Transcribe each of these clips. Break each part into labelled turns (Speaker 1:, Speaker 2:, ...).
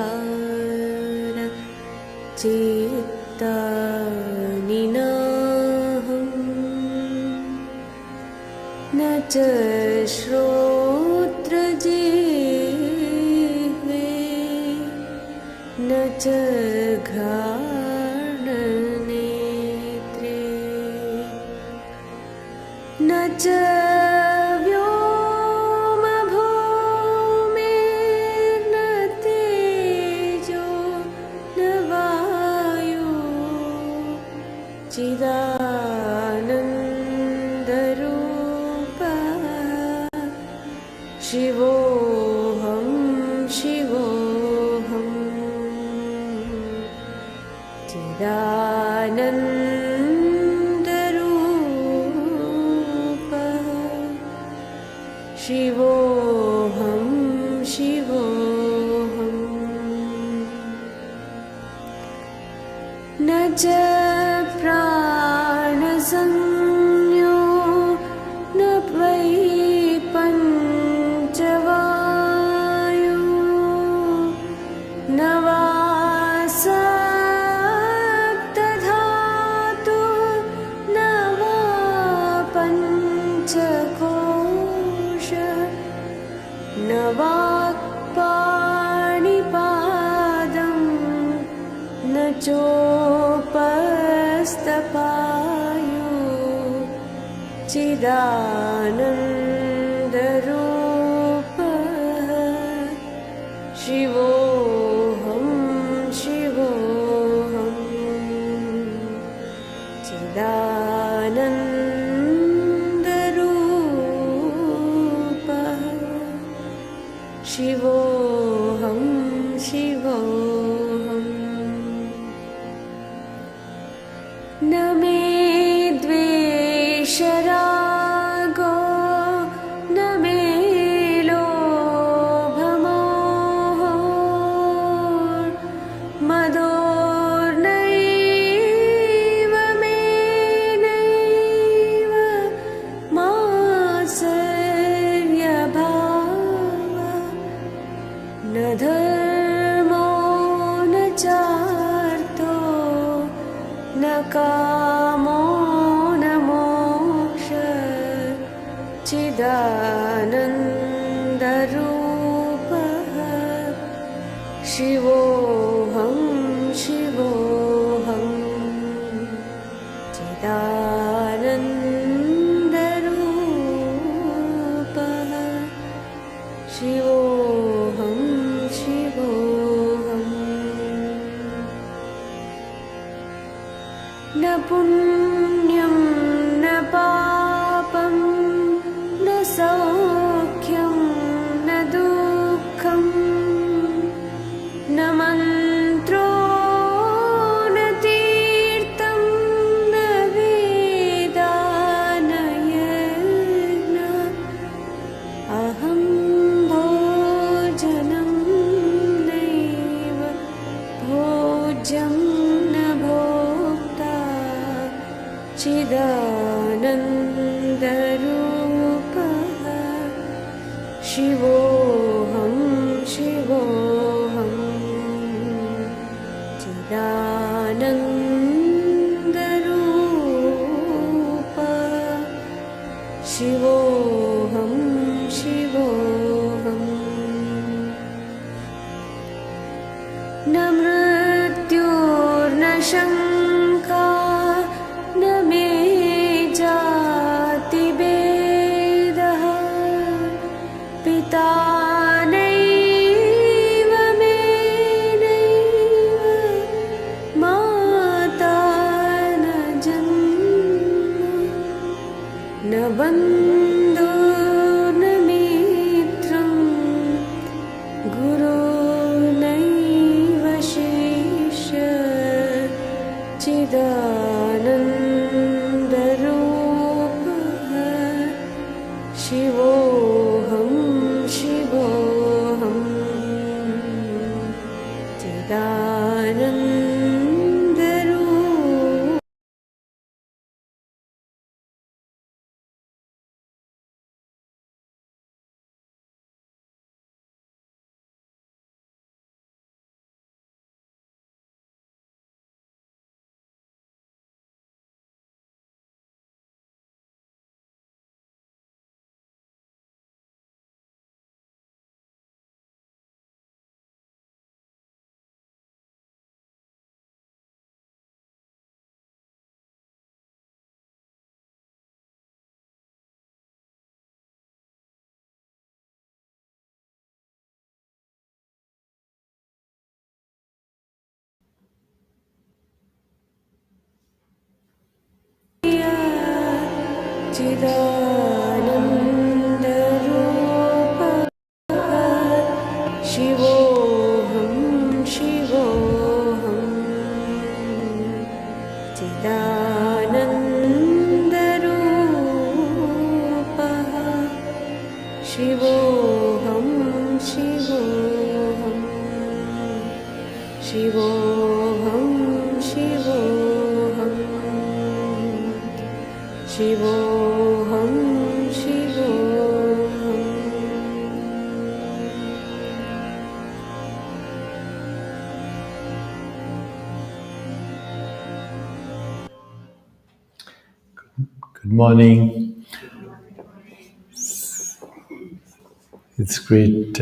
Speaker 1: मनोबुद्ध्यहङ्कार चित्तानि नाहं न च श्रोत्रजिह्वे न च घ्राणनेत्रे न च व्योमभूमिर्न तेजो न वायु चिदानन्दरूपः शिवोऽहं शिवोऽहं चिदानन्दरूपः शिवोऽहं शिवोऽहं न च प्राणसंज्ञो न वै पञ्चवायु न वा सप्तधातु न वा पञ्चकोश न वाक्पाणिपादं न चोपस्तपायु चिदानन्दरूपः शिवोऽहं शिवोऽहं चिदानन्दरूपः शिवोऽहं शिवोऽहं न मे द्वेषरागो न मे लोभमोहो मदोर्नैव मे नैव मात्सर्यभावः न धर्मो न चार्थो न कामो न मोक्षः चिदानन्दरूपः शिवोऽहं शिवोऽहं चिदानन्दरूपः शिवोऽहं शिवोऽहं न पुण्यं न पापं न सौख्यं न दुःखं न मन्त्रो न तीर्थं न वेदा न यज्ञ अहं भोजनं नैव भोज्यं न भोक्ता चिदानन्दरूपः शिवोऽहं शिवोऽहं चिदानन्दरूपः शिवोऽहं शिवोऽहं न मृत्युर्न शङ्का न मे जातिभेदः पिता नैव मे नैव माता न जन्म न बन्धुर्न मित्रं गुरुर्नैव शिष्यः चिदानन्दरूपः शिवोऽहं शिवोऽहं चिदानन्दरूपः चिदानन्दरूपः शिवोऽहं शिवोऽहं चिदानन्दरूपः शिवोऽहं शिवोऽहं शिवोऽहं शिवोऽहं शिवोऽहं शिवोऽहम्
Speaker 2: Good morning. It's great.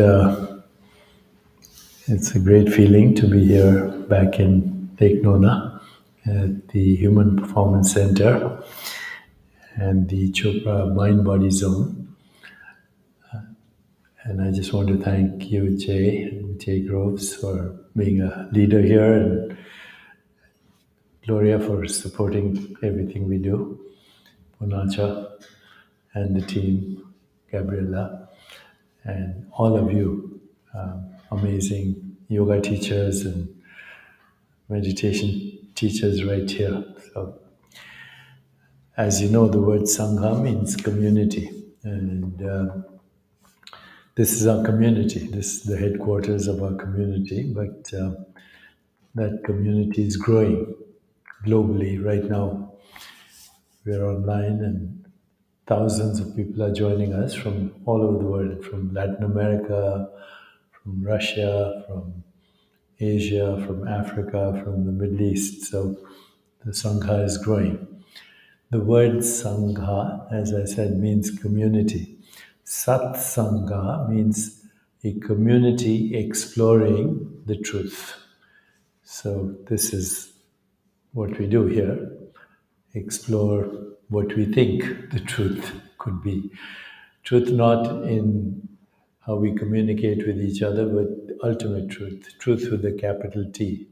Speaker 2: It's a great feeling to be here back in Lake Nona at the Human Performance Center and the Chopra Mind Body Zone. And I just want to thank you, Jay Groves, for being a leader here, and Gloria for supporting everything we do, Ponacha and the team, Gabriella, and all of you, amazing yoga teachers and meditation teachers right here. So, as you know, the word Sangha means community, and this is our community. This is the headquarters of our community, but that community is growing globally right now. We're online, and thousands of people are joining us from all over the world, from Latin America, from Russia, from Asia, from Africa, from the Middle East. So the Sangha is growing. The word Sangha, as I said, means community. Satsanga means a community exploring the truth. So this is what we do here. Explore what we think the truth could be. Truth not in how we communicate with each other, but ultimate truth. Truth with a capital T.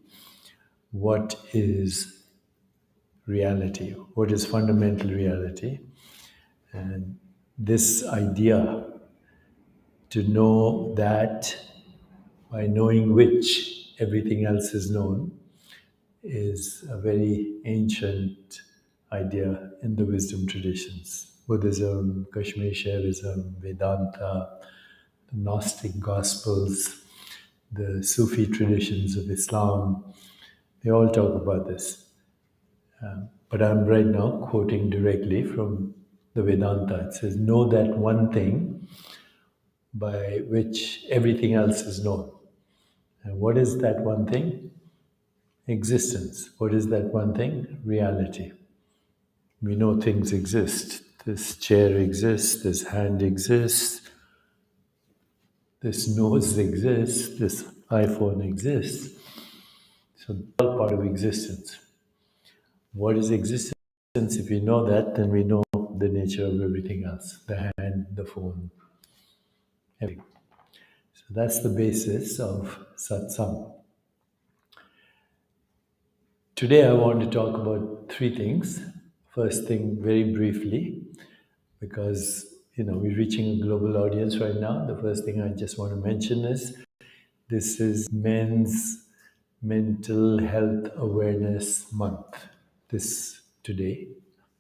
Speaker 2: What is reality? What is fundamental reality? And this idea to know that by knowing which everything else is known is a very ancient idea in the wisdom traditions. Buddhism, Kashmir Shaivism, Vedanta, the Gnostic Gospels, the Sufi traditions of Islam, they all talk about this. But I'm right now quoting directly from the Vedanta. It says, know that one thing by which everything else is known. And what is that one thing? Existence. What is that one thing? Reality. We know things exist. This chair exists, this hand exists, this nose exists, this iPhone exists. So it's all part of existence. What is existence? If we know that, then we know the nature of everything else, the hand, the phone, everything. So that's the basis of satsang. Today I want to talk about three things. First thing, very briefly, because we're reaching a global audience right now. The first thing I just want to mention is this is Men's Mental Health Awareness Month. This today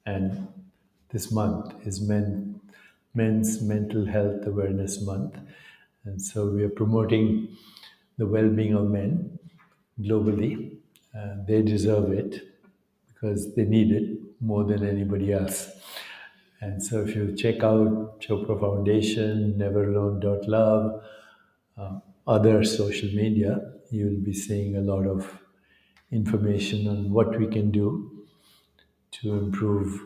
Speaker 2: and this month is Men's Mental Health Awareness Month. And so we are promoting the well-being of men globally. They deserve it because they need it more than anybody else. And so if you check out Chopra Foundation, neveralone.love, other social media, you'll be seeing a lot of information on what we can do to improve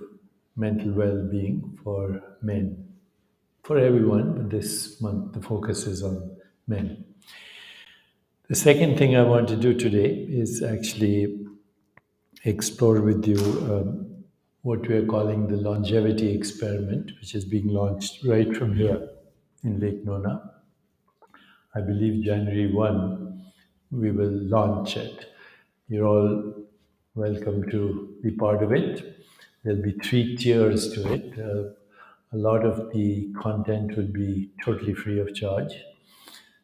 Speaker 2: mental well-being for men, for everyone, but this month the focus is on men. The second thing I want to do today is actually explore with you what we are calling the longevity experiment, which is being launched right from here in Lake Nona. I believe January 1, we will launch it. You're all welcome to be part of it. There'll be three tiers to it. A lot of the content will be totally free of charge.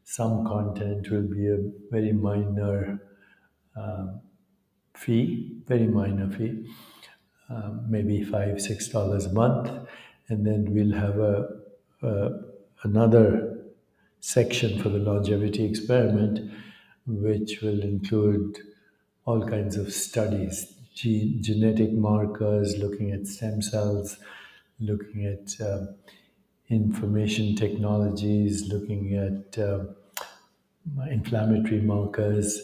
Speaker 2: Some content will be a very minor fee, very minor fee, maybe $5-6 a month, and then we'll have another section for the longevity experiment, which will include all kinds of studies, genetic markers, looking at stem cells, looking at information technologies, looking at inflammatory markers,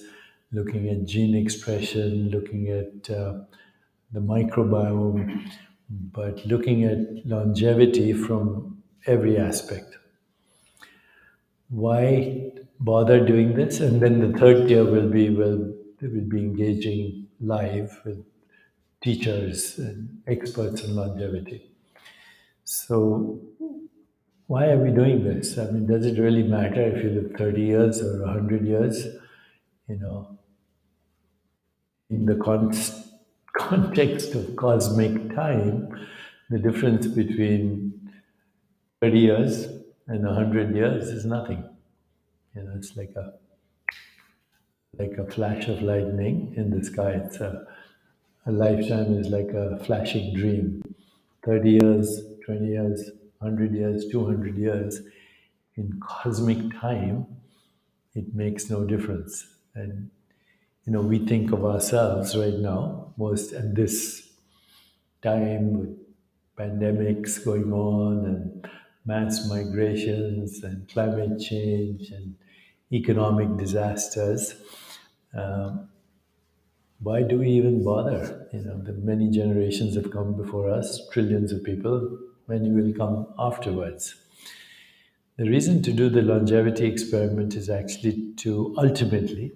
Speaker 2: looking at gene expression, looking at the microbiome, but looking at longevity from every aspect. Why bother doing this? And then the third tier will be, well, we'll be engaging live with teachers and experts in longevity. So why are we doing this? I mean, does it really matter if you live 30 years or 100 years? You know, in the context of cosmic time, the difference between 30 years and 100 years is nothing. You know, it's like a flash of lightning in the sky. A lifetime is like a flashing dream. 30 years, 20 years, 100 years, 200 years. In cosmic time, it makes no difference. And, you know, we think of ourselves right now, most at this time with pandemics going on and mass migrations and climate change and economic disasters. Why do we even bother? You know, the many generations have come before us, trillions of people. Many will come afterwards. The reason to do the longevity experiment is actually to ultimately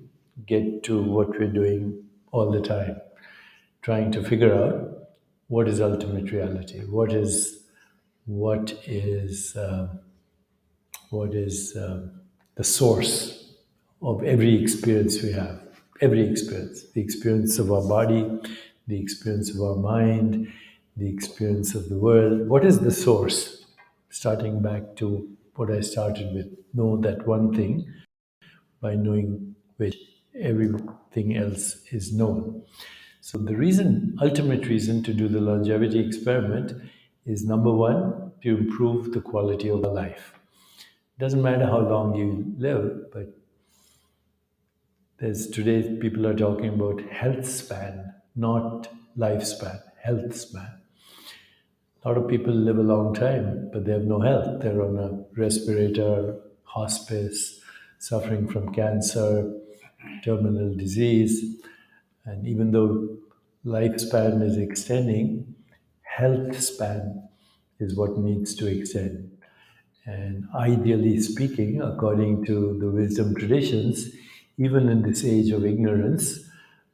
Speaker 2: get to what we're doing all the time, trying to figure out what is ultimate reality, what is the source of every experience we have, every experience, the experience of our body, the experience of our mind, the experience of the world. What is the source? Starting back to what I started with, know that one thing by knowing which everything else is known. So the reason, ultimate reason to do the longevity experiment is number one, to improve the quality of our life. It doesn't matter how long you live, but today people are talking about health span, not lifespan, health span. A lot of people live a long time, but they have no health. They're on a respirator, hospice, suffering from cancer, terminal disease. And even though lifespan is extending, health span is what needs to extend. And ideally speaking, according to the wisdom traditions, even in this age of ignorance,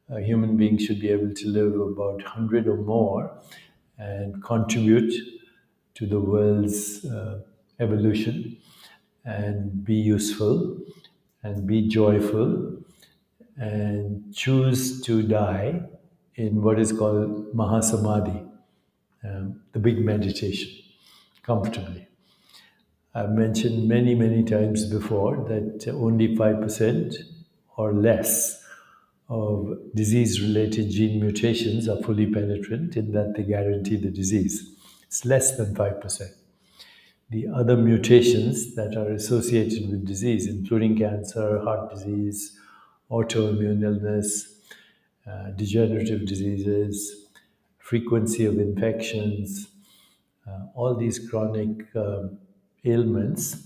Speaker 2: a human being should be able to live about 100 or more and contribute to the world's evolution and be useful and be joyful and choose to die in what is called Mahasamadhi, the big meditation, comfortably. I've mentioned many, many times before that only 5% or less of disease-related gene mutations are fully penetrant in that they guarantee the disease. It's less than 5%. The other mutations that are associated with disease, including cancer, heart disease, autoimmune illness, degenerative diseases, frequency of infections, all these chronic ailments,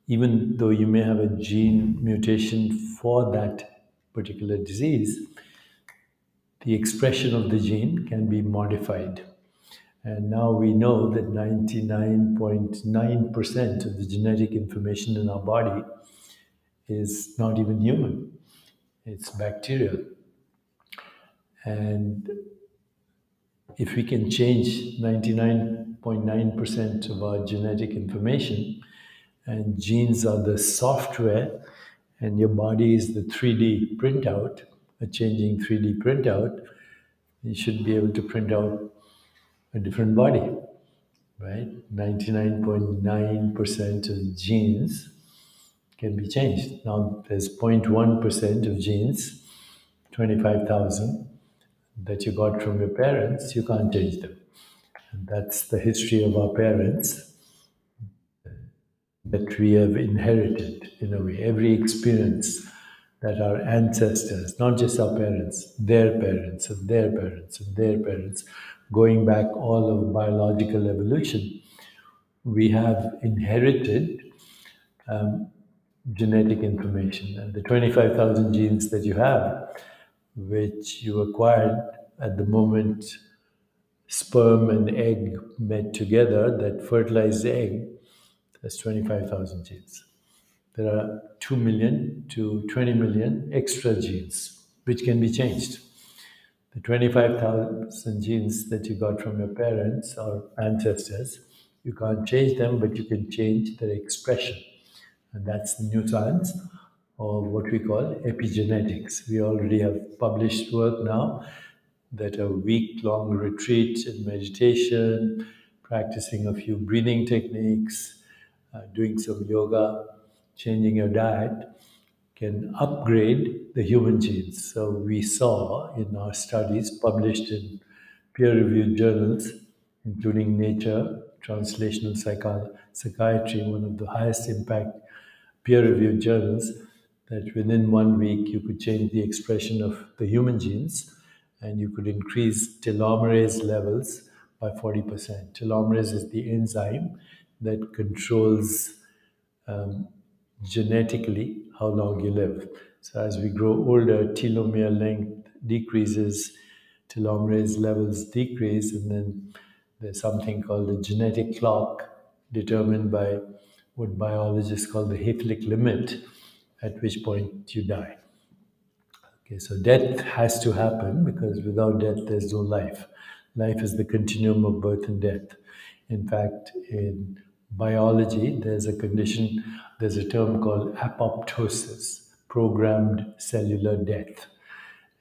Speaker 2: even though you may have a gene mutation for that particular disease, the expression of the gene can be modified. And now we know that 99.9% of the genetic information in our body is not even human, it's bacterial. And if we can change 99.9% of our genetic information, and genes are the software, and your body is the 3D printout, a changing 3D printout, you should be able to print out a different body, right? 99.9% of genes can be changed. Now there's 0.1% of genes, 25,000, that you got from your parents, you can't change them. And that's the history of our parents that we have inherited in a way. Every experience that our ancestors, not just our parents, their parents and their parents and their parents, going back all of biological evolution, we have inherited genetic information. And the 25,000 genes that you have, which you acquired at the moment sperm and egg met together, that fertilized egg, that's 25,000 genes. There are 2 million to 20 million extra genes, which can be changed. The 25,000 genes that you got from your parents or ancestors, you can't change them, but you can change their expression. And that's the new science of what we call epigenetics. We already have published work now that a week-long retreat in meditation, practicing a few breathing techniques, doing some yoga, changing your diet can upgrade the human genes. So we saw in our studies published in peer-reviewed journals, including Nature, Translational Psychiatry, one of the highest impact peer-reviewed journals, that within 1 week you could change the expression of the human genes and you could increase telomerase levels by 40%. Telomerase is the enzyme that controls genetically how long you live. So as we grow older, telomere length decreases, telomerase levels decrease, and then there's something called the genetic clock determined by what biologists call the Hayflick limit, at which point you die. Okay, so death has to happen because without death, there's no life. Life is the continuum of birth and death. In fact, in biology, there's a condition, there's a term called apoptosis, programmed cellular death.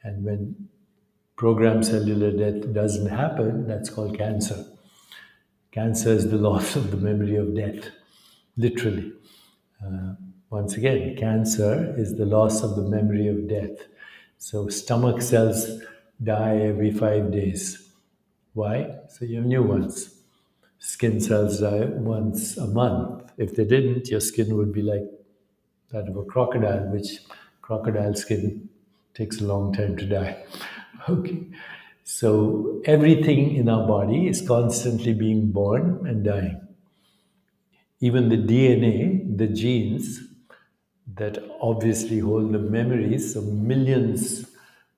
Speaker 2: And when programmed cellular death doesn't happen, that's called cancer. Cancer is the loss of the memory of death, literally. Once again, cancer is the loss of the memory of death. So stomach cells die every 5 days. Why? So you have new ones. Skin cells die once a month. If they didn't, your skin would be like that of a crocodile, which crocodile skin takes a long time to die. Okay. So everything in our body is constantly being born and dying. Even the DNA, the genes that obviously hold the memories of millions,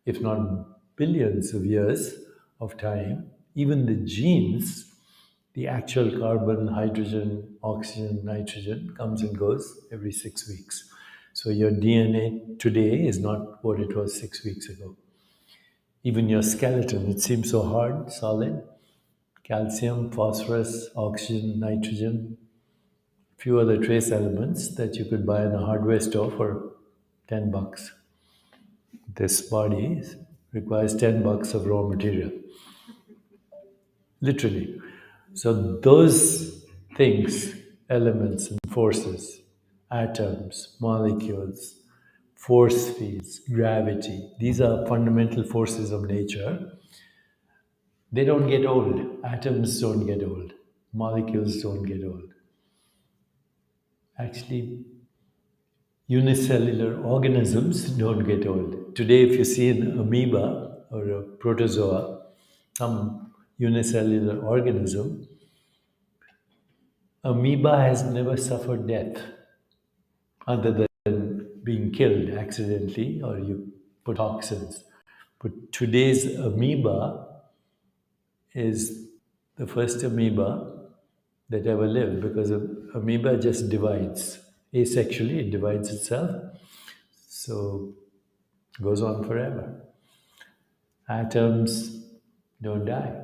Speaker 2: if not billions of years of time, even the genes, the actual carbon, hydrogen, oxygen, nitrogen comes and goes every 6 weeks. So your DNA today is not what it was 6 weeks ago. Even your skeleton, it seems so hard, solid. Calcium, phosphorus, oxygen, nitrogen, few other trace elements that you could buy in a hardware store for $10. This body requires $10 of raw material, literally. So those things, elements and forces, atoms, molecules, force fields, gravity, these are fundamental forces of nature. They don't get old. Atoms don't get old. Molecules don't get old. Actually, unicellular organisms don't get old. Today, if you see an amoeba or a protozoa, some unicellular organism, amoeba has never suffered death other than being killed accidentally or you put toxins. But today's amoeba is the first amoeba that ever lived because amoeba just divides. Asexually, it divides itself. So goes on forever. Atoms don't die.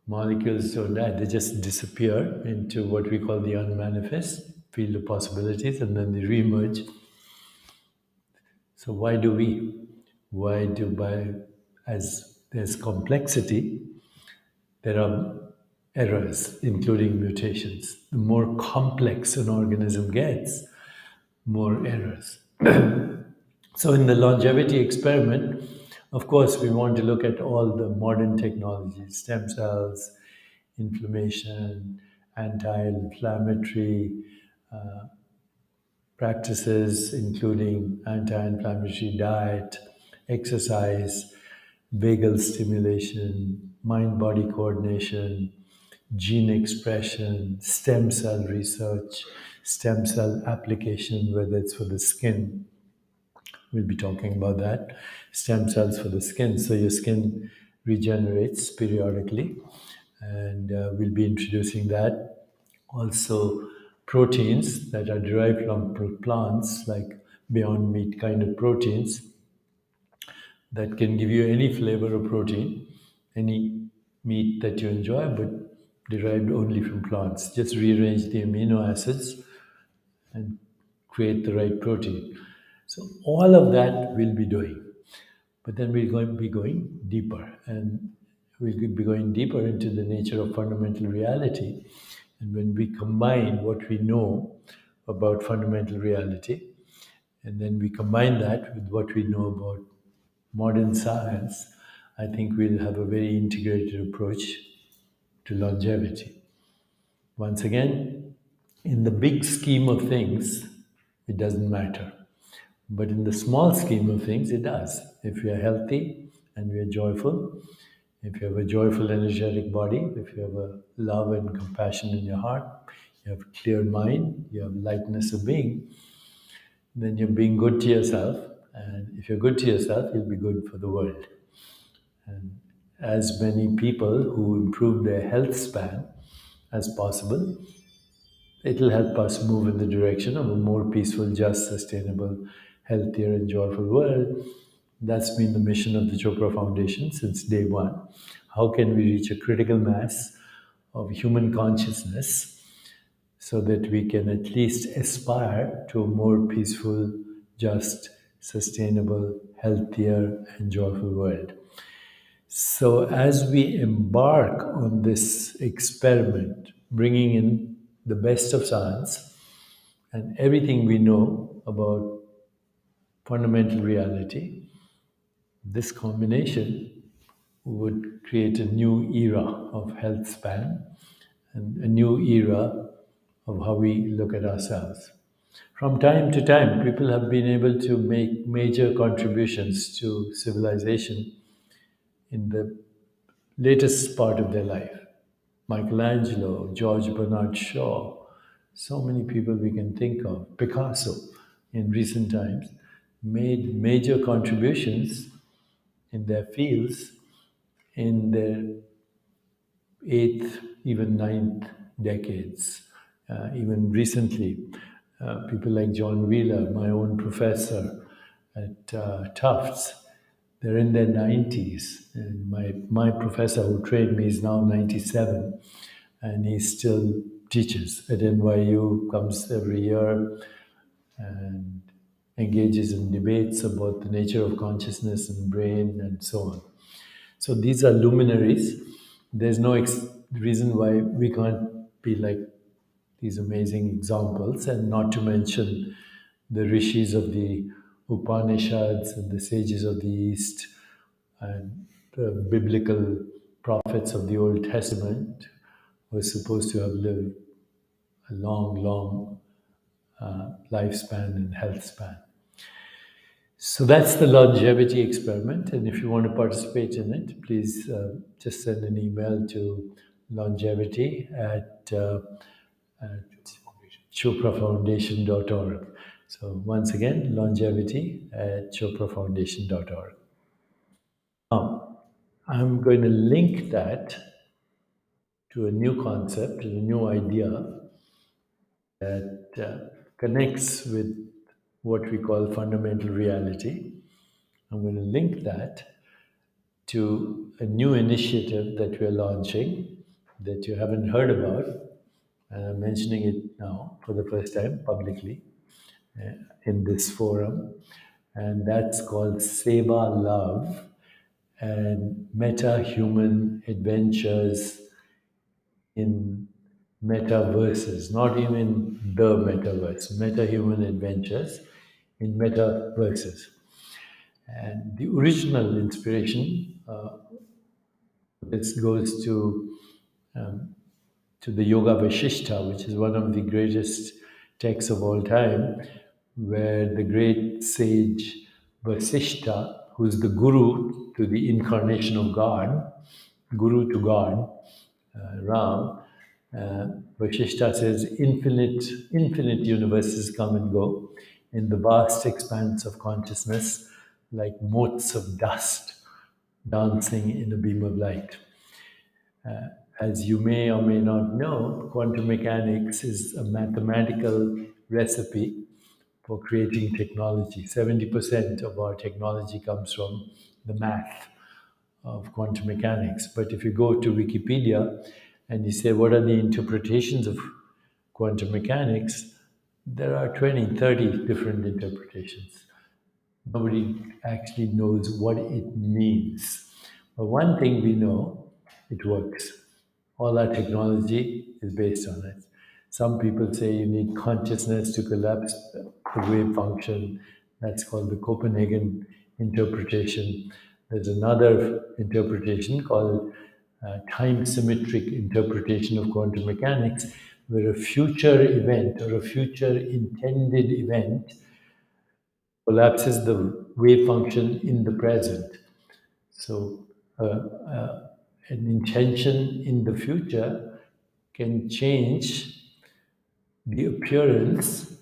Speaker 2: Molecules don't die. They just disappear into what we call the unmanifest field of possibilities and then they reemerge. So why do we? Why do as there's complexity, there are errors, including mutations. The more complex an organism gets, more errors. So, in the longevity experiment, of course, we want to look at all the modern technologies, stem cells, inflammation, anti inflammatory practices, including anti inflammatory diet, exercise, vagal stimulation, mind body coordination, gene expression, stem cell research, stem cell application, whether it's for the skin. We'll be talking about that. Stem cells for the skin. So your skin regenerates periodically, and we'll be introducing that. Also, proteins that are derived from plants, like Beyond Meat kind of proteins, that can give you any flavor of protein, any meat that you enjoy, but derived only from plants. Just rearrange the amino acids and create the right protein. So all of that we'll be doing. But then we're going to be going deeper, and we'll be going deeper into the nature of fundamental reality. And when we combine what we know about fundamental reality, and then we combine that with what we know about modern science, I think we'll have a very integrated approach to longevity. Once again, in the big scheme of things, it doesn't matter. But in the small scheme of things, it does. If we are healthy and we are joyful, if you have a joyful, energetic body, if you have a love and compassion in your heart, you have a clear mind, you have lightness of being, then you're being good to yourself. And if you're good to yourself, you'll be good for the world. And as many people who improve their health span as possible, it'll help us move in the direction of a more peaceful, just, sustainable, healthier, and joyful world. That's been the mission of the Chopra Foundation since day one. How can we reach a critical mass of human consciousness so that we can at least aspire to a more peaceful, just, sustainable, healthier, and joyful world? So, as we embark on this experiment, bringing in the best of science and everything we know about fundamental reality, this combination would create a new era of health span and a new era of how we look at ourselves. From time to time, people have been able to make major contributions to civilization in the latest part of their life. Michelangelo, George Bernard Shaw, so many people we can think of. Picasso, in recent times, made major contributions in their fields in their eighth, even ninth decades. Even recently, people like John Wheeler, my own professor at Tufts, they're in their 90s. And my professor who trained me is now 97, and he still teaches at NYU, comes every year and engages in debates about the nature of consciousness and brain and so on. So these are luminaries. There's no reason why we can't be like these amazing examples, and not to mention the rishis of the Upanishads and the sages of the East and the biblical prophets of the Old Testament were supposed to have lived a long, long lifespan and health span. So that's the longevity experiment. And if you want to participate in it, please just send an email to longevity at choprafoundation.org. So once again, longevity at choprafoundation.org. Now, I'm going to link that to a new concept, to a new idea that connects with what we call fundamental reality. I'm going to link that to a new initiative that we're launching that you haven't heard about. And I'm mentioning it now for the first time publicly in this forum. And that's called Seva Love. and meta-human adventures in metaverses, not even the metaverse, meta-human adventures in metaverses. And the original inspiration, this goes to the Yoga Vashishta, which is one of the greatest texts of all time, where the great sage Vasishta, who's the guru to the incarnation of God, guru to God, Ram, Vashishta says, infinite universes come and go in the vast expanse of consciousness, like motes of dust dancing in a beam of light. As you may or may not know, quantum mechanics is a mathematical recipe for creating technology. 70% of our technology comes from the math of quantum mechanics. But if you go to Wikipedia and you say, what are the interpretations of quantum mechanics? There are 20, 30 different interpretations. Nobody actually knows what it means. But one thing we know, it works. All our technology is based on it. Some people say you need consciousness to collapse the wave function. That's called the Copenhagen interpretation. There's another interpretation called time symmetric interpretation of quantum mechanics, where a future event or a future intended event collapses the wave function in the present. So, an intention in the future can change the appearance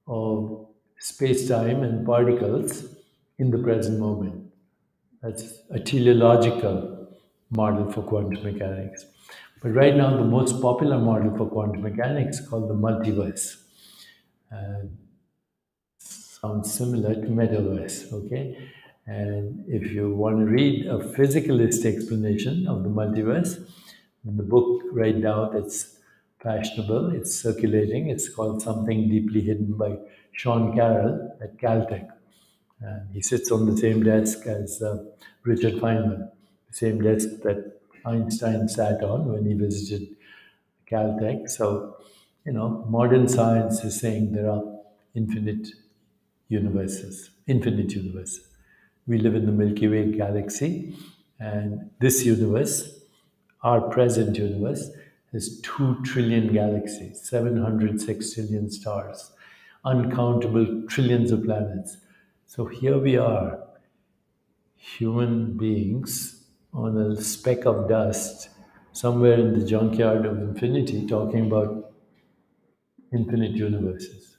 Speaker 2: of space time and particles in the present moment. That's a teleological model for quantum mechanics. But right now, the most popular model for quantum mechanics is called the multiverse. Sounds similar to metaverse, okay? And if you want to read a physicalist explanation of the multiverse, in the book right now that's fashionable, it's circulating, it's called Something Deeply Hidden by Sean Carroll at Caltech. And he sits on the same desk as Richard Feynman, the same desk that Einstein sat on when he visited Caltech. So, modern science is saying there are infinite universes, infinite universes. We live in the Milky Way galaxy, and this universe, our present universe, has 2 trillion galaxies, 700 sextillion stars, uncountable trillions of planets. So here we are, human beings on a speck of dust somewhere in the junkyard of infinity talking about infinite universes.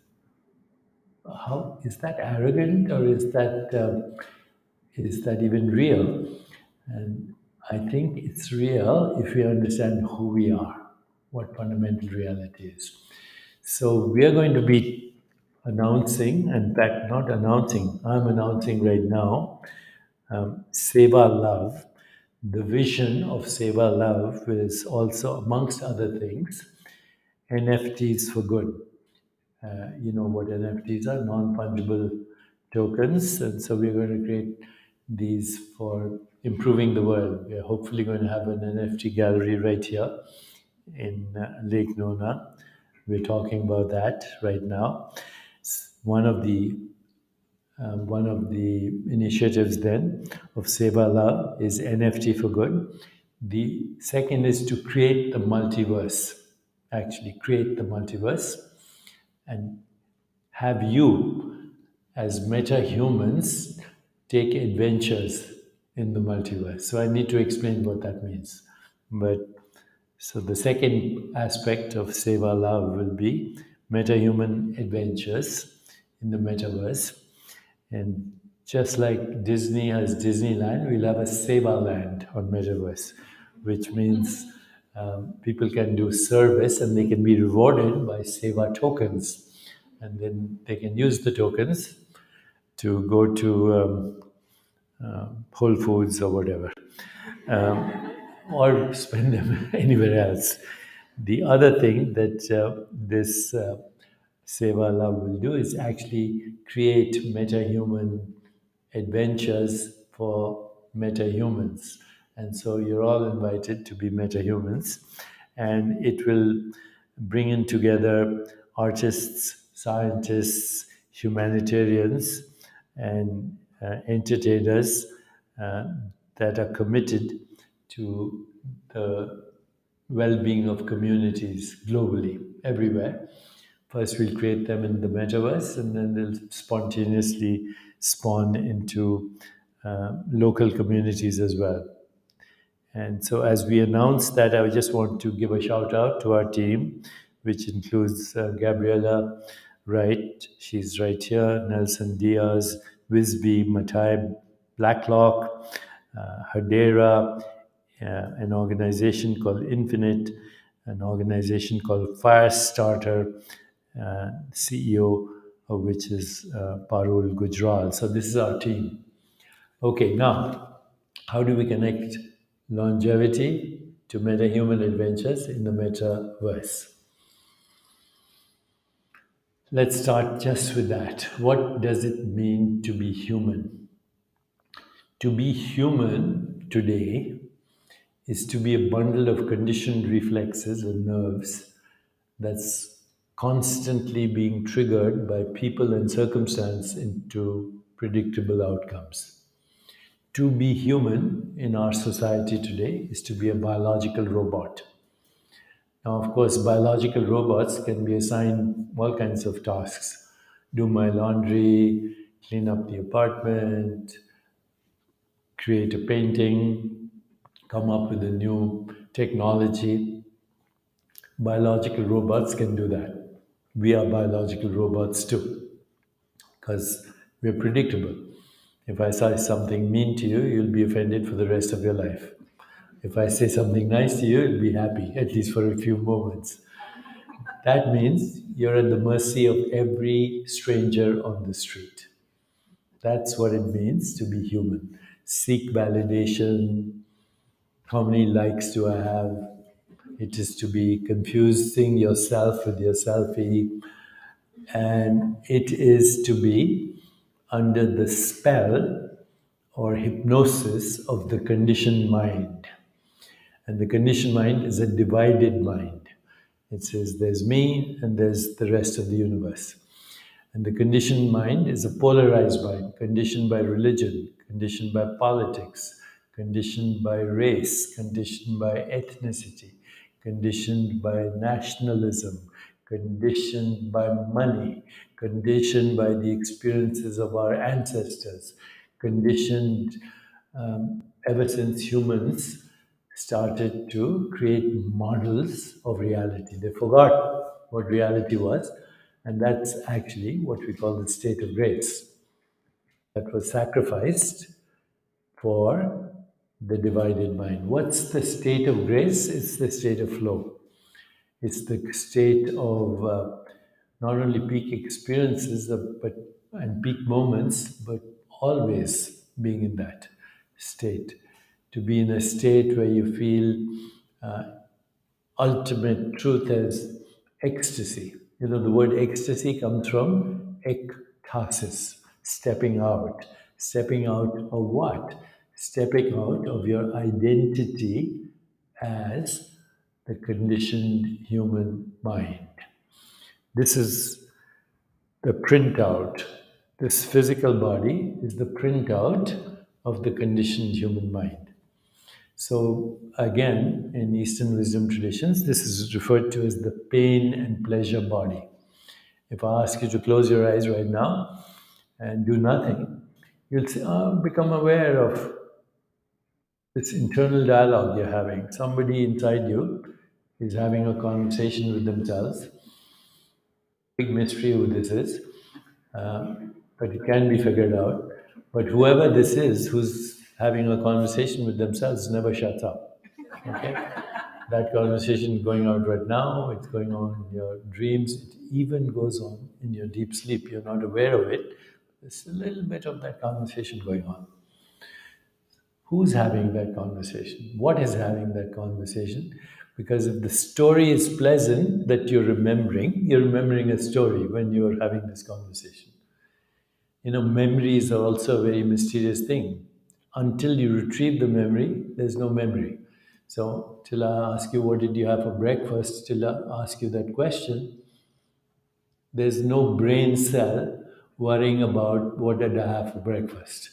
Speaker 2: How is that arrogant, or is that even real? And I think it's real if we understand who we are, what fundamental reality is. So we are going to be announcing, in fact, not announcing, I'm announcing right now, Seva Love. The vision of Seva Love is also, amongst other things, NFTs for good. You know what NFTs are, non-fungible tokens. And so we're going to create these for improving the world. We're hopefully going to have an NFT gallery right here in Lake Nona. We're talking about that right now. One of the initiatives then of Seva Love is NFT for good. The second is to create the multiverse, actually create the multiverse and have you as meta-humans take adventures in the multiverse. So I need to explain what that means. But so the second aspect of Seva Love will be meta-human adventures in the metaverse. And just like Disney has Disneyland, we'll have a Seva Land on Metaverse, which means people can do service and they can be rewarded by Seva tokens. And then they can use the tokens to go to Whole Foods or whatever, or spend them anywhere else. The other thing that this Seva Love will do is actually create meta-human adventures for Metahumans. And so you're all invited to be Metahumans. And it will bring in together artists, scientists, humanitarians, and entertainers uh, that are committed to the well-being of communities globally, everywhere. First, we'll create them in the metaverse, and then they'll spontaneously spawn into local communities as well. And so, as we announced that, I just want to give a shout out to our team, which includes Gabriela Wright, she's right here, Nelson Diaz, Wisby, Matai Blacklock, Hadera, an organization called Infinite, an organization called Firestarter, CEO of which is Parul Gujral. So, this is our team. Okay, now, how do we connect longevity to metahuman adventures in the metaverse? Let's start just with that. What does it mean to be human? To be human today is to be a bundle of conditioned reflexes and nerves that's constantly being triggered by people and circumstance into predictable outcomes. To be human in our society today is to be a biological robot. Now, of course, biological robots can be assigned all kinds of tasks: do my laundry, clean up the apartment, create a painting, come up with a new technology. Biological robots can do that. We are biological robots too, because we're predictable. If I say something mean to you, you'll be offended for the rest of your life. If I say something nice to you, you'll be happy, at least for a few moments. That means you're at the mercy of every stranger on the street. That's what it means to be human. Seek validation. How many likes do I have? It is to be confusing yourself with your selfie. And it is to be under the spell or hypnosis of the conditioned mind. And the conditioned mind is a divided mind. It says there's me and there's the rest of the universe. And the conditioned mind is a polarized mind, conditioned by religion, conditioned by politics, conditioned by race, conditioned by ethnicity, conditioned by nationalism, conditioned by money, conditioned by the experiences of our ancestors, conditioned ever since humans started to create models of reality. They forgot what reality was, and that's actually what we call the state of grace that was sacrificed for the divided mind. What's the state of grace? It's the state of flow. It's the state of not only peak experiences but and peak moments, but always being in that state. To be in a state where you feel ultimate truth as ecstasy. You know, the word ecstasy comes from ektasis, stepping out. Stepping out of what? Stepping out of your identity as the conditioned human mind. This is the printout. This physical body is the printout of the conditioned human mind. So, again, in Eastern wisdom traditions, this is referred to as the pain and pleasure body. If I ask you to close your eyes right now and do nothing, you'll say, oh, become aware of this internal dialogue you're having. Somebody inside you is having a conversation with themselves. Big mystery who this is, but it can be figured out. But whoever this is who's having a conversation with themselves never shuts up. Okay? That conversation is going on right now, it's going on in your dreams, it even goes on in your deep sleep. You're not aware of it. There's a little bit of that conversation going on. Who's having that conversation? What is having that conversation? Because if the story is pleasant that you're remembering a story when you're having this conversation. You know, memories are also a very mysterious thing. until you retrieve the memory, there's no memory. So, till I ask you, what did you have for breakfast, till I ask you that question, there's no brain cell worrying about what did I have for breakfast.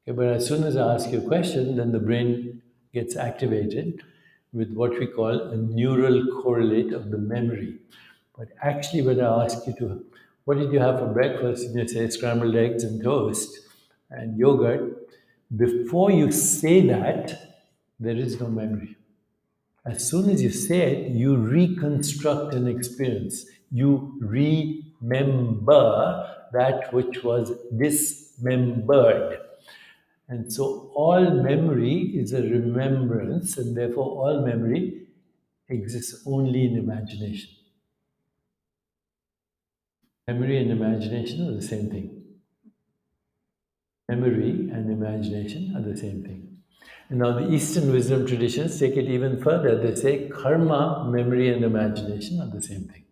Speaker 2: Okay, but as soon as I ask you a question, then the brain gets activated with what we call a neural correlate of the memory. But actually, when I ask you to, what did you have for breakfast? And you say scrambled eggs and toast and yogurt. Before you say that, there is no memory. As soon as you say it, you reconstruct an experience. You remember that which was dismembered. And so all memory is a remembrance, and therefore all memory exists only in imagination. Memory and imagination are the same thing. Memory and imagination are the same thing. And now the Eastern wisdom traditions take it even further. They say karma, memory, and imagination are the same thing.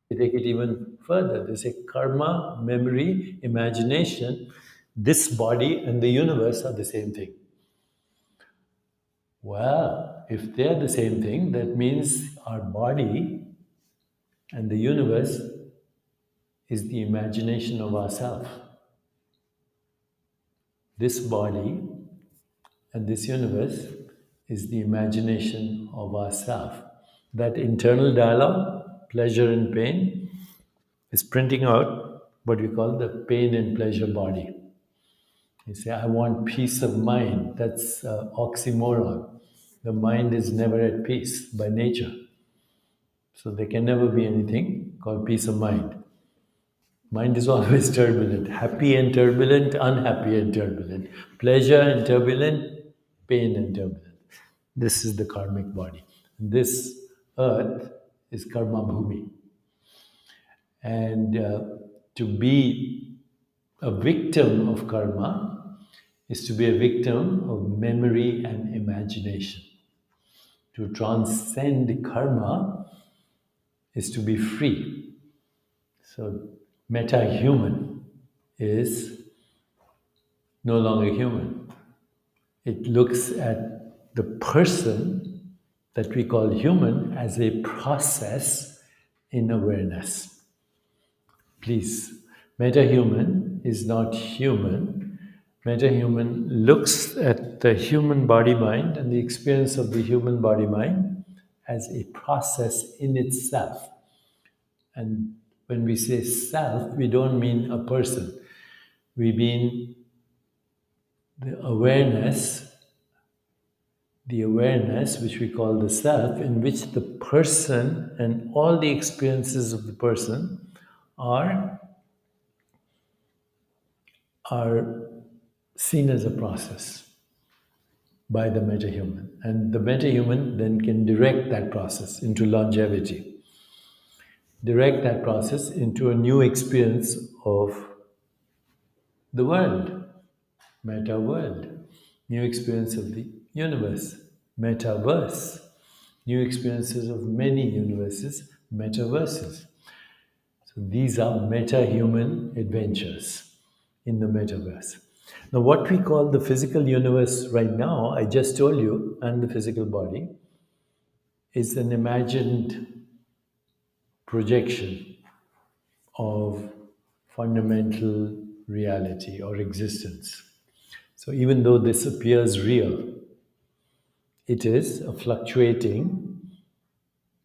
Speaker 2: They take it even further. They say karma, memory, imagination, this body, and the universe are the same thing. Well, if they're the same thing, that means our body and the universe is the imagination of ourself. This body and this universe is the imagination of ourself. That internal dialogue, pleasure and pain, is printing out what we call the pain and pleasure body. You say, I want peace of mind. That's oxymoron. The mind is never at peace by nature. So there can never be anything called peace of mind. Mind is always turbulent, happy and turbulent, unhappy and turbulent, pleasure and turbulent, pain and turbulent. This is the karmic body. This earth is karma bhumi. And to be a victim of karma is to be a victim of memory and imagination. To transcend karma is to be free. So, metahuman is no longer human. It looks at the person that we call human as a process in awareness. Please, metahuman is not human. Metahuman looks at the human body mind and the experience of the human body mind as a process in itself. And when we say self, we don't mean a person. We mean the awareness which we call the self, in which the person and all the experiences of the person are seen as a process by the metahuman. And the metahuman then can direct that process into longevity, direct that process into a new experience of the world, meta world, new experience of the universe, metaverse, new experiences of many universes, metaverses. So these are meta-human adventures in the metaverse. Now, what we call the physical universe right now, I just told you, and the physical body, is an imagined projection of fundamental reality or existence. So even though this appears real, it is a fluctuating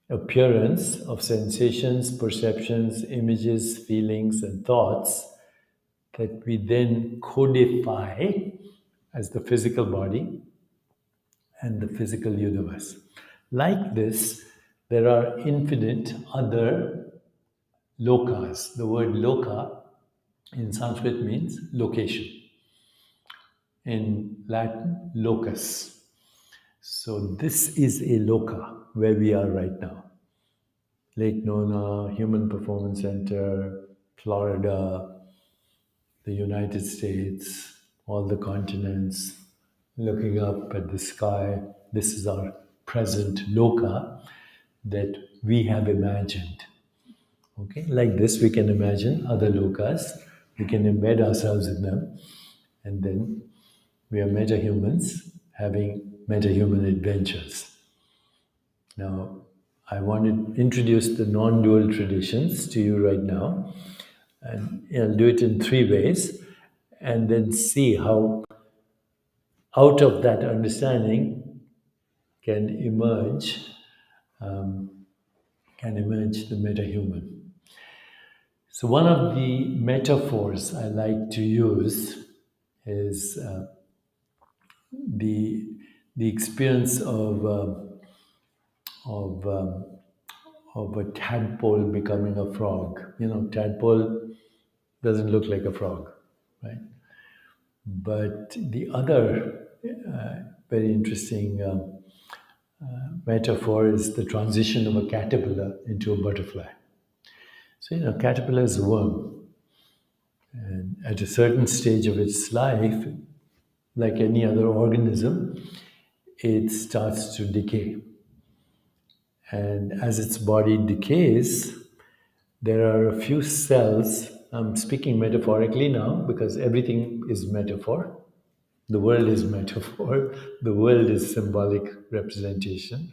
Speaker 2: appearance of sensations, perceptions, images, feelings, and thoughts that we then codify as the physical body and the physical universe. Like this, there are infinite other lokas. The word loka in Sanskrit means location. In Latin, locus. So this is a loka where we are right now. Lake Nona, Human Performance Center, Florida, the United States, all the continents, looking up at the sky. This is our present loka that we have imagined. Okay, like this, we can imagine other lokas. We can embed ourselves in them, and then We are metahumans having metahuman adventures. Now, I want to introduce the non dual traditions to you right now. And I'll do it in three ways and then see how, out of that understanding, can emerge the metahuman. So, one of the metaphors I like to use is the experience of of a tadpole becoming a frog. You know, tadpole doesn't look like a frog, right? But the other very interesting metaphor is the transition of a caterpillar into a butterfly. So, you know, caterpillar is a worm, and at a certain stage of its life, like any other organism, it starts to decay. And as its body decays, there are a few cells. I'm speaking metaphorically now because everything is metaphor. The world is metaphor. The world is symbolic representation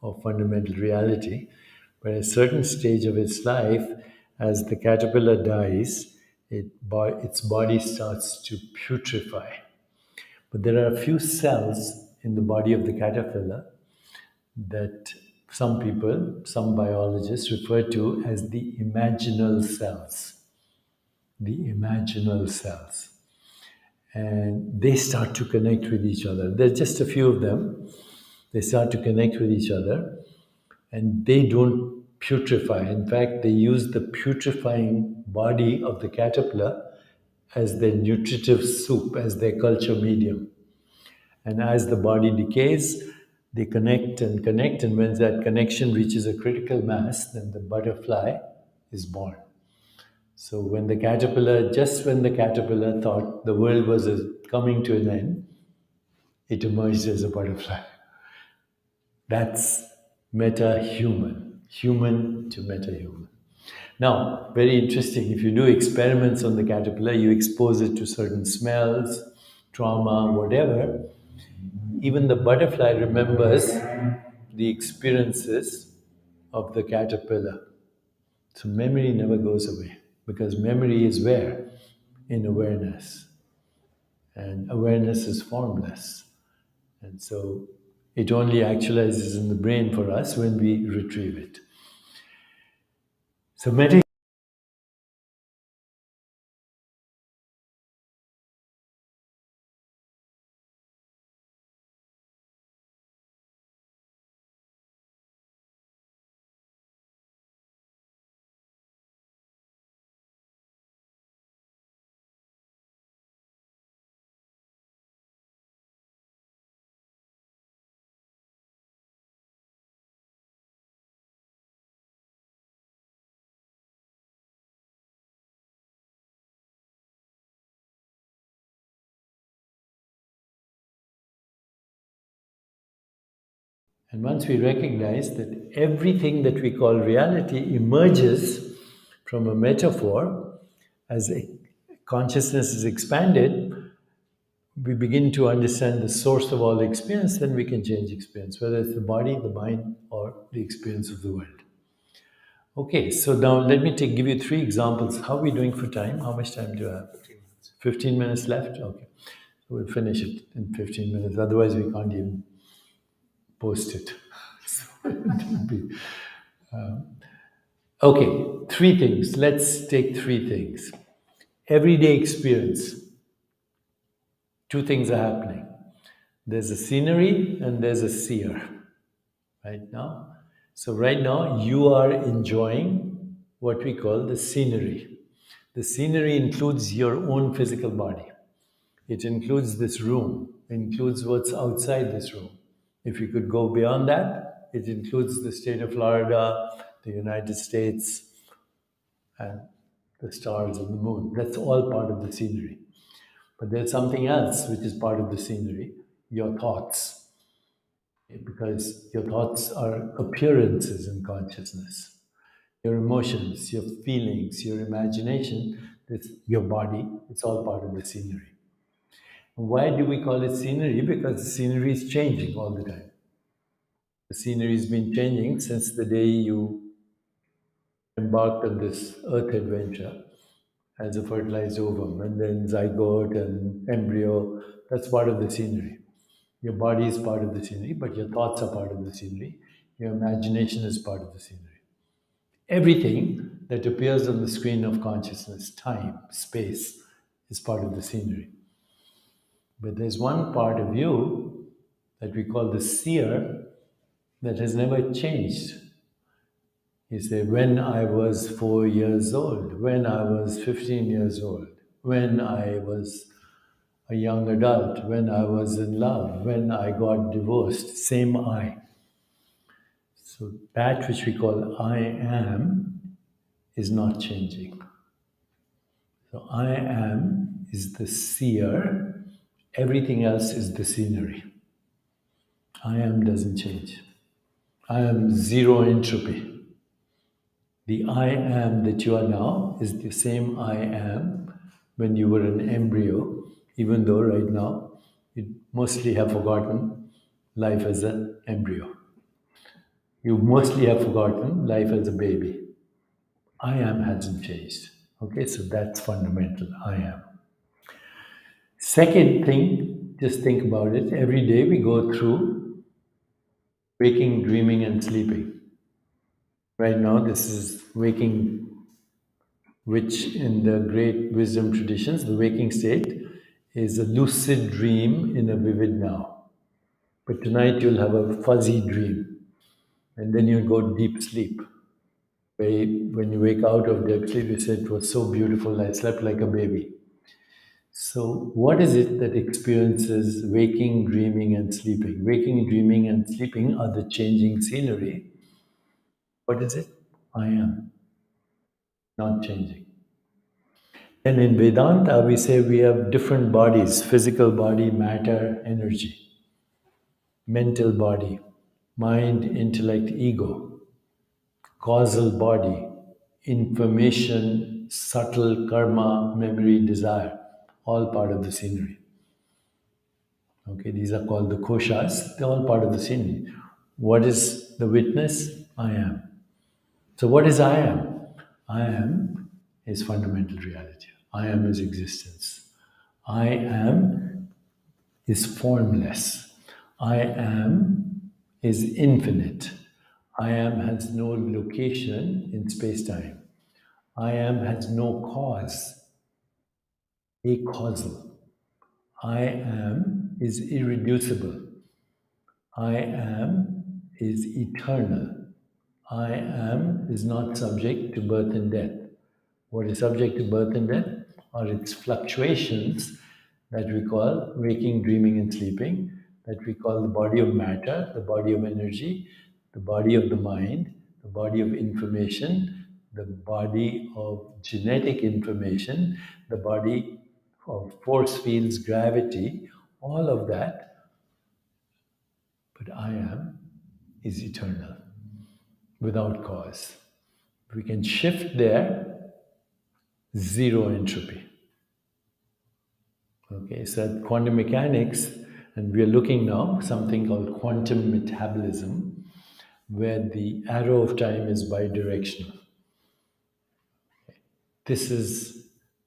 Speaker 2: of fundamental reality. But at a certain stage of its life, as the caterpillar dies, its body starts to putrefy. But there are a few cells in the body of the caterpillar that some people, some biologists refer to as the imaginal cells. The imaginal cells. And they start to connect with each other. There's just a few of them. They start to connect with each other and they don't putrefy. In fact, they use the putrefying body of the caterpillar as their nutritive soup, as their culture medium. And as the body decays, they connect and connect. And when that connection reaches a critical mass, then the butterfly is born. So just when the caterpillar thought the world was coming to an end, it emerged as a butterfly. That's meta-human, human to meta-human. Now, very interesting, if you do experiments on the caterpillar, you expose it to certain smells, trauma, whatever, even the butterfly remembers the experiences of the caterpillar. So memory never goes away because memory is where? In awareness. And awareness is formless. And so it only actualizes in the brain for us when we retrieve it. So and once we recognize that everything that we call reality emerges from a metaphor, as consciousness is expanded, we begin to understand the source of all experience, then we can change experience, whether it's the body, the mind, or the experience of the world. Okay, so now let me give you three examples. How are we doing for time? How much time do I have? 15 minutes left? Okay. So we'll finish it in 15 minutes. Otherwise, we can't even post it. So it will be. Okay, three things. Let's take three things. Everyday experience. Two things are happening. There's a scenery and there's a seer right now. So right now you are enjoying what we call the scenery. The scenery includes your own physical body. It includes this room, it includes what's outside this room. If you could go beyond that, it includes the state of Florida, the United States, and the stars and the moon. That's all part of the scenery. But there's something else which is part of the scenery, your thoughts. Because your thoughts are appearances in consciousness. Your emotions, your feelings, your imagination, it's your body, it's all part of the scenery. Why do we call it scenery? Because the scenery is changing all the time. The scenery has been changing since the day you embarked on this earth adventure as a fertilized ovum, and then zygote and embryo. That's part of the scenery. Your body is part of the scenery, but your thoughts are part of the scenery. Your imagination is part of the scenery. Everything that appears on the screen of consciousness, time, space, is part of the scenery. But there's one part of you that we call the seer that has never changed. You say, when I was 4 years old, when I was 15 years old, when I was a young adult, when I was in love, when I got divorced, same I. So that which we call I am is not changing. So I am is the seer, everything else is the scenery. I am doesn't change. I am zero entropy. The I am that you are now is the same I am when you were an embryo, even though right now you mostly have forgotten life as an embryo. You mostly have forgotten life as a baby. I am hasn't changed. Okay, so that's fundamental. I am. Second thing, just think about it. Every day we go through waking, dreaming, and sleeping. Right now, this is waking, which in the great wisdom traditions, the waking state is a lucid dream in a vivid now. But tonight you'll have a fuzzy dream, and then you'll go deep sleep. When you wake out of deep sleep, you say, it was so beautiful, I slept like a baby. So, what is it that experiences waking, dreaming, and sleeping? Waking, dreaming, and sleeping are the changing scenery. What is it? I am, not changing. And in Vedanta, we say we have different bodies: physical body, matter, energy, mental body, mind, intellect, ego, causal body, information, subtle, karma, memory, desire, all part of the scenery. Okay, these are called the koshas. They're all part of the scenery. What is the witness? I am. So what is I am? I am is fundamental reality. I am is existence. I am is formless. I am is infinite. I am has no location in space-time. I am has no cause, acausal. I am is irreducible. I am is eternal. I am is not subject to birth and death. What is subject to birth and death are its fluctuations that we call waking, dreaming, and sleeping, that we call the body of matter, the body of energy, the body of the mind, the body of information, the body of genetic information, the body of force fields, gravity, all of that. But I am is eternal, without cause. If we can shift there, zero entropy. Okay, so quantum mechanics, and we are looking now something called quantum metabolism, where the arrow of time is bidirectional. This is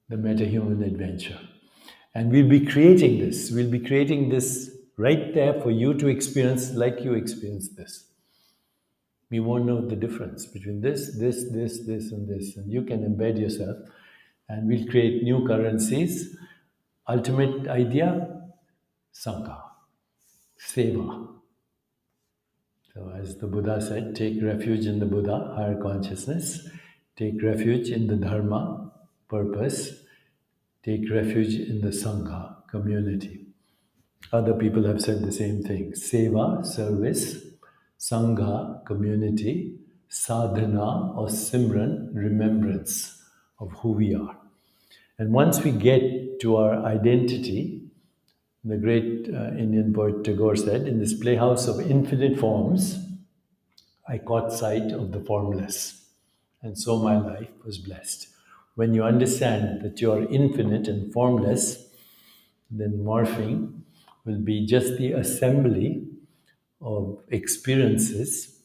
Speaker 2: the metahuman adventure. And we'll be creating this. We'll be creating this right there for you to experience like you experienced this. We won't know the difference between this, and this. And you can embed yourself, and we'll create new currencies. Ultimate idea, Sangha, Seva. So as the Buddha said, take refuge in the Buddha, higher consciousness. Take refuge in the Dharma, purpose. Take refuge in the Sangha, community. Other people have said the same thing. Seva, service. Sangha, community. Sadhana or Simran, remembrance of who we are. And once we get to our identity, the great Indian poet Tagore said, in this playhouse of infinite forms, I caught sight of the formless. And so my life was blessed. When you understand that you are infinite and formless, then morphing will be just the assembly of experiences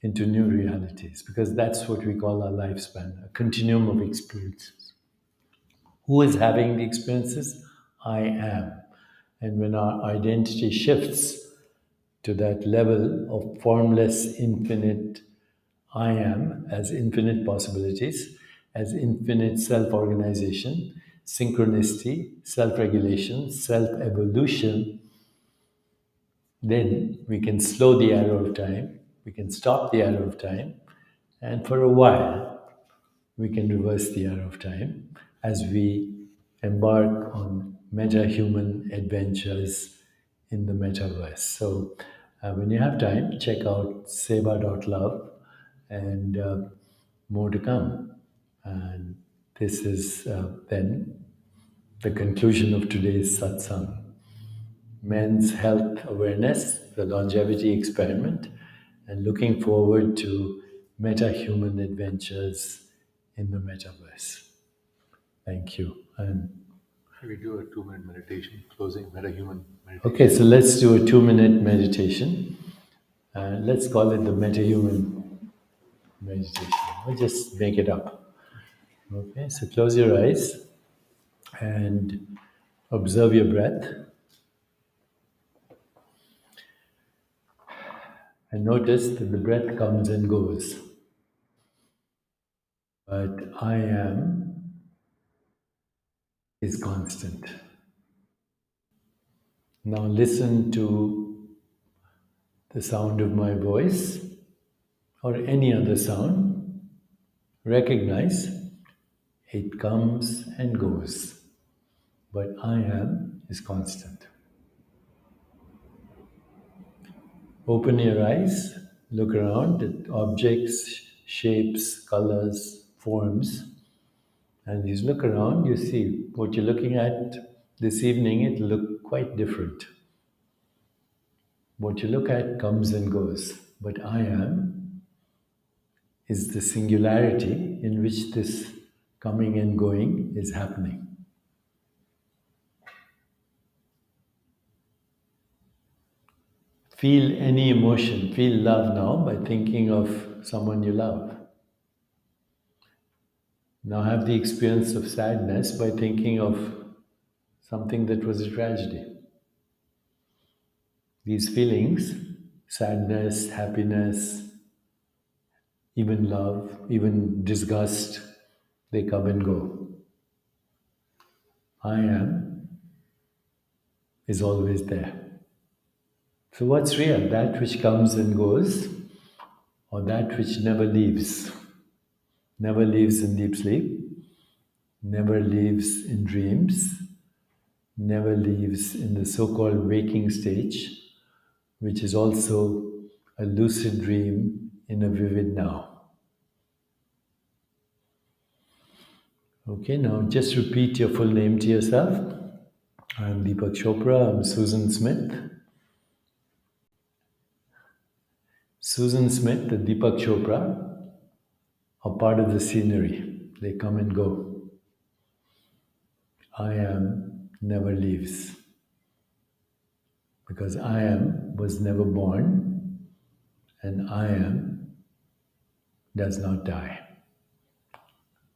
Speaker 2: into new realities, because that's what we call our lifespan, a continuum of experiences. Who is having the experiences? I am. And when our identity shifts to that level of formless, infinite I am, as infinite possibilities, as infinite self organization, synchronicity, self regulation, self evolution, then we can slow the arrow of time, we can stop the arrow of time, and for a while, we can reverse the arrow of time as we embark on meta-human adventures in the metaverse. So, when you have time, check out Seva.love and more to come. And this is then the conclusion of today's satsang. Men's health awareness, the longevity experiment, and looking forward to meta-human adventures in the metaverse. Thank you. And
Speaker 3: We do a 2-minute meditation, closing metahuman meditation.
Speaker 2: okay, so let's do a 2-minute meditation. Let's call it the metahuman meditation. We'll just make it up. Okay, so close your eyes and observe your breath. And notice that the breath comes and goes. But I am is constant. Now listen to the sound of my voice or any other sound. Recognize it comes and goes, but I am is constant. Open your eyes, look around at objects, shapes, colors, forms. And as you look around, you see what you're looking at this evening, it'll look quite different. What you look at comes and goes, but I am is the singularity in which this coming and going is happening. Feel any emotion, feel love now by thinking of someone you love. Now have the experience of sadness by thinking of something that was a tragedy. These feelings, sadness, happiness, even love, even disgust, they come and go. I am is always there. So what's real? That which comes and goes, or that which never leaves? Never leaves in deep sleep, never leaves in dreams, never leaves in the so-called waking stage, which is also a lucid dream in a vivid now. Okay, now just repeat your full name to yourself. I'm Deepak Chopra, I'm Susan Smith. Susan Smith and Deepak Chopra are part of the scenery. They come and go. I am never leaves. Because I am was never born, and I am does not die.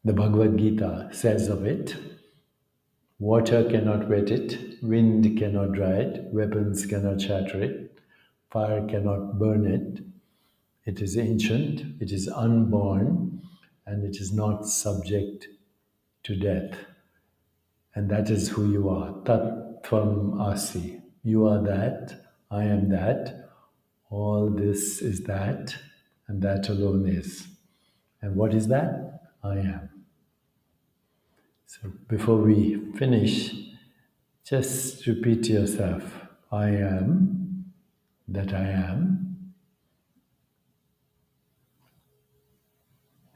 Speaker 2: The Bhagavad Gita says of it, water cannot wet it, wind cannot dry it, weapons cannot shatter it, fire cannot burn it. It is ancient, it is unborn, and it is not subject to death. And that is who you are. Tat Tvam Asi. You are that, I am that, all this is that, and that alone is. And what is that? I am. So before we finish, just repeat to yourself, I am that I am.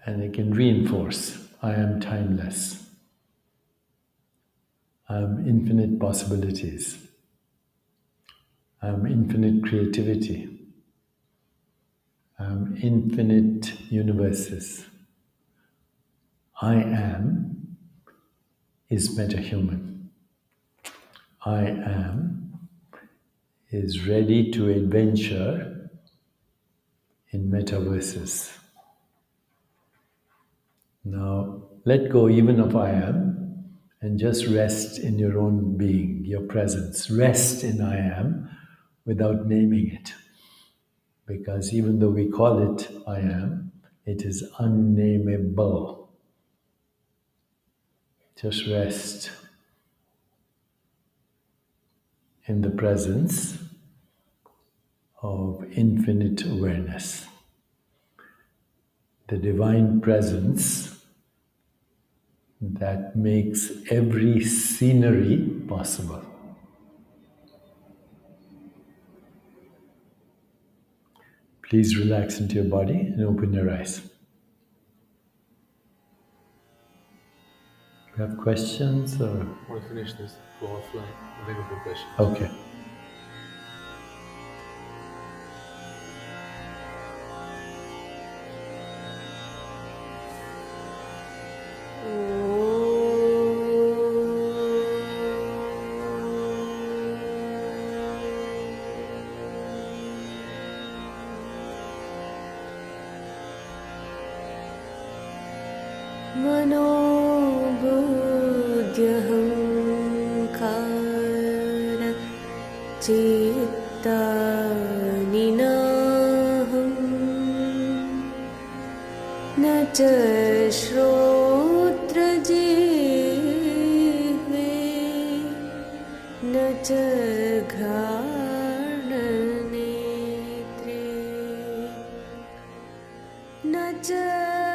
Speaker 2: And it can reinforce, I am timeless. I am infinite possibilities. I am infinite creativity. I am infinite universes. I am is metahuman. I am is ready to adventure in metaverses. Now, let go even of I am and just rest in your own being, your presence. Rest in I am without naming it. Because even though we call it I am, it is unnameable. Just rest in the presence of infinite awareness. The divine presence that makes every scenery possible. Please relax into your body and open your eyes. You have questions or?
Speaker 3: I want to finish this, go offline, and then go to questions.
Speaker 2: Okay.
Speaker 1: मनोबुद्ध्यहङ्कार चित्तानि नाहं न च श्रोत्रजिह्वे न च घ्राणनेत्रे न च